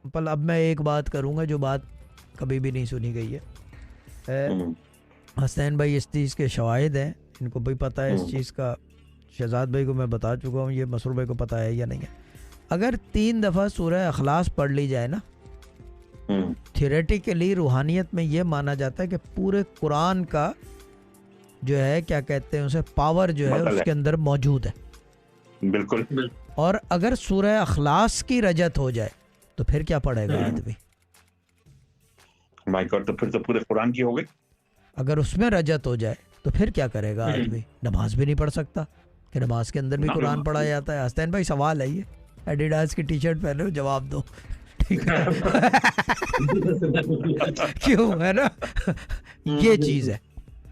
Example اب میں ایک بات کروں گا جو بات کبھی بھی نہیں سنی گئی ہے. حسین بھائی اس چیز کے شواہد ہیں, ان کو بھی پتہ ہے اس چیز کا. شہزاد بھائی کو میں بتا چکا ہوں, یہ مسرور بھائی کو پتہ ہے یا نہیں ہے. اگر 3 دفعہ سورہ اخلاص پڑھ لی جائے نا, تھیوریٹیکلی روحانیت میں یہ مانا جاتا ہے کہ پورے قرآن کا جو ہے کیا کہتے ہیں اسے پاور جو ہے اس کے اندر موجود ہے. بالکل. اور اگر سورہ اخلاص کی رجت ہو جائے تو پھر کیا پڑھے گا آدمی؟ مائی گاڈ, تو پھر تو پورے قرآن کی ہو گئی. اگر اس میں رجت ہو جائے تو پھر کیا کرے گا آدمی؟ نماز بھی نہیں پڑھ سکتا کہ نماز کے اندر بھی قرآن پڑھا جاتا ہے. حسین بھائی سوال ہے, یہ ایڈیڈاس کی ٹی شرٹ پہنے ہو, جواب دو. ٹھیک ہے کیوں ہے نا, یہ چیز ہے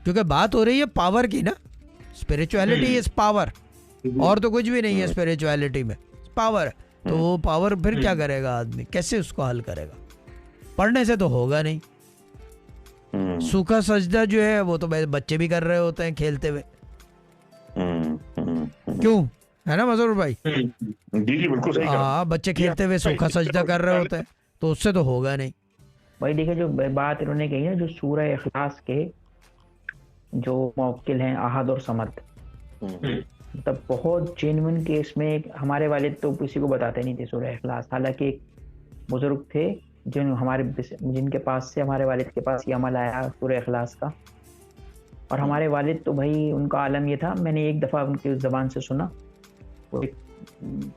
کیونکہ بات ہو رہی ہے پاور کی نا. اسپرچویلٹی از پاور, اور تو کچھ بھی نہیں ہے اسپرچویلٹی میں, پاور. تو وہ پاور پھر کیا کرے گا آدمی, کیسے اس کو حل کرے گا؟ پڑھنے سے تو ہوگا نہیں. سوکھا سجدہ جو ہے وہ تو بچے بھی کر رہے ہوتے ہیں کھیلتے ہوئے, کیوں ہے نا مسرور بھائی؟ جی بالکل صحیح. ہاں بچے کھیلتے ہوئے سوکھا سجدہ کر رہے ہوتے ہیں, تو اس سے تو ہوگا نہیں. بھائی دیکھیں جو بات انہوں نے کہی ہے, جو سورہ اخلاص کے جو موکل ہیں احد اور صمد, مطلب بہت جینوئن کیس میں. ہمارے والد تو کسی کو بتاتے نہیں تھے سورہ اخلاص, حالانکہ ایک بزرگ تھے جن کے پاس سے ہمارے والد کے پاس یہ عمل آیا سورہ اخلاص کا. اور ہمارے والد تو بھائی ان کا عالم یہ تھا, میں نے ایک دفعہ ان کی زبان سے سنا, وہ ایک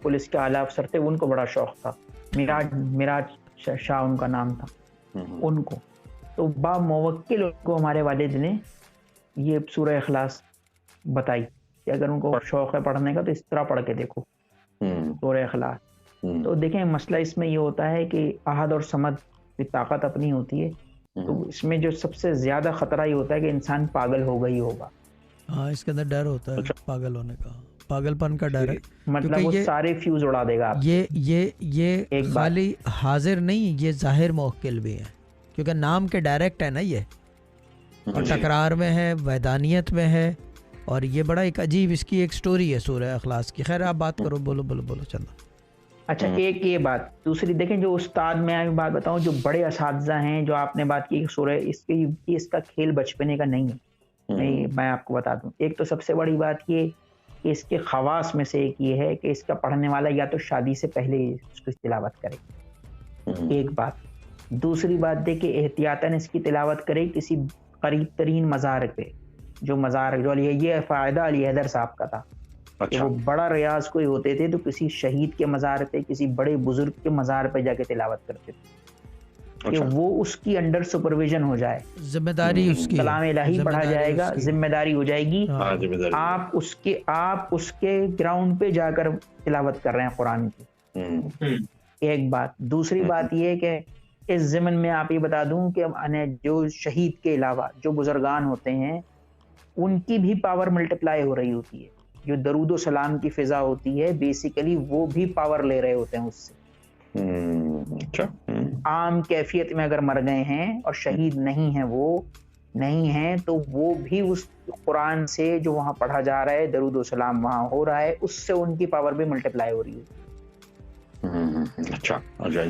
پولیس کے اعلیٰ افسر تھے, ان کو بڑا شوق تھا, میراج شاہ ان کا نام تھا ان کو. تو با موکل ان کو ہمارے والد نے یہ سورہ اخلاص بتائی کہ اگر ان کو شوق ہے پڑھنے کا تو اس طرح پڑھ کے دیکھو سورہ اخلاص. تو دیکھیں مسئلہ اس میں یہ ہوتا ہے کہ احد اور صمد کی طاقت اپنی ہوتی ہے, تو اس میں جو سب سے زیادہ خطرہ یہ ہوتا ہے کہ انسان پاگل ہوگا ہی ہوگا. ہاں اس کے اندر ڈر ہوتا ہے پاگل ہونے کا, پاگل پن کا ڈر ہے. مطلب وہ سارے فیوز اڑا دے گا. یہ خالی حاضر نہیں, یہ ظاہر موکل بھی ہے, کیونکہ نام کے ڈائریکٹ ہے نا یہ, اور تکرار میں ہے, وحدانیت میں ہے, اور یہ بڑا ایک عجیب اس کی ایک سٹوری ہے سورہ اخلاص کی. خیر آپ بات کرو, بولو چلو. اچھا ایک یہ بات. دوسری دیکھیں جو استاد, میں بات بتاؤں, جو بڑے اساتذہ ہیں, جو آپ نے بات کی سورہ اس کا کھیل بچپنے کا نہیں ہے, میں آپ کو بتا دوں. ایک تو سب سے بڑی بات یہ کہ اس کے خواص میں سے ایک یہ ہے کہ اس کا پڑھنے والا یا تو شادی سے پہلے اس کی تلاوت کرے, ایک بات. دوسری بات دیکھیں احتیاطاً اس کی تلاوت کرے کسی قریب ترین مزار پہ, جو مزار جو یہ فائدہ علی حیدر صاحب کا تھا کہ وہ بڑا ریاض کوئی ہوتے تھے تو کسی شہید کے مزار پہ, کسی بڑے بزرگ کے مزار پہ جا کے تلاوت کرتے تھے کہ وہ اس کی انڈر سپرویژن ہو جائے, ذمہ داری اس کی, کلام الہی پڑھا جائے گا, ذمہ داری ہو جائے گی. آپ اس کے گراؤنڈ پہ جا کر تلاوت کر رہے ہیں قرآن کی, ایک بات. دوسری بات یہ کہ اس ضمن میں آپ یہ بتا دوں کہ جو شہید کے علاوہ جو بزرگان ہوتے ہیں ان کی بھی پاور ملٹیپلائی ہو رہی ہوتی ہے. جو درود و سلام کی فضا ہوتی ہے بیسیکلی وہ بھی پاور لے رہے ہوتے ہیں اس سے. عام کیفیت میں اگر مر گئے ہیں اور شہید نہیں ہیں, وہ نہیں ہیں, تو وہ بھی اس قرآن سے جو وہاں پڑھا جا رہا ہے, درود و سلام وہاں ہو رہا ہے, اس سے ان کی پاور بھی ملٹیپلائی ہو رہی ہے. اچھا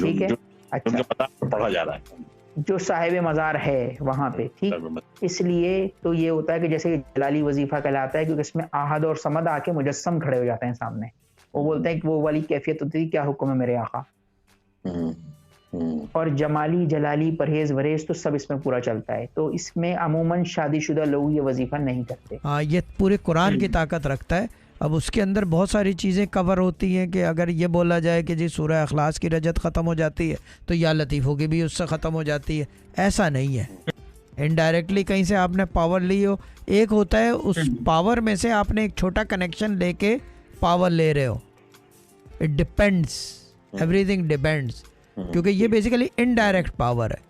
ٹھیک ہے. اچھا پڑھا جا رہا ہے جو صاحب مزار ہے وہاں پہ, ٹھیک. اس لیے تو یہ ہوتا ہے کہ جیسے جلالی وظیفہ کہلاتا ہے, کیونکہ اس میں احد اور صمد آ کے مجسم کھڑے ہو جاتے ہیں سامنے, وہ بولتے ہیں کہ وہ والی کیفیت ہوتی ہے, کیا حکم ہے میرے آقا. اور جمالی جلالی پرہیز وریز تو سب اس میں پورا چلتا ہے. تو اس میں عموماً شادی شدہ لوگ یہ وظیفہ نہیں کرتے. ہاں یہ پورے قرآن کی طاقت رکھتا ہے. اب اس کے اندر بہت ساری چیزیں کور ہوتی ہیں کہ اگر یہ بولا جائے کہ جی سورہ اخلاص کی رجت ختم ہو جاتی ہے تو یا لطیفوں کی بھی اس سے ختم ہو جاتی ہے. ایسا نہیں ہے, انڈائریکٹلی کہیں سے آپ نے پاور لی ہو. ایک ہوتا ہے اس پاور میں سے آپ نے ایک چھوٹا کنیکشن لے کے پاور لے رہے ہو. It depends, everything depends, کیونکہ یہ بیسیکلی انڈائریکٹ پاور ہے.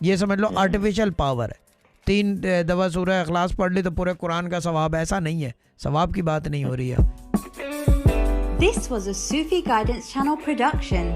یہ سمجھ لو آرٹیفیشل پاور ہے. 3 دفعہ سورہ اخلاص پڑھ لی تو پورے قرآن کا ثواب, ایسا نہیں ہے. ثواب کی بات نہیں ہو رہی ہے. This was a Sufi Guidance Channel production.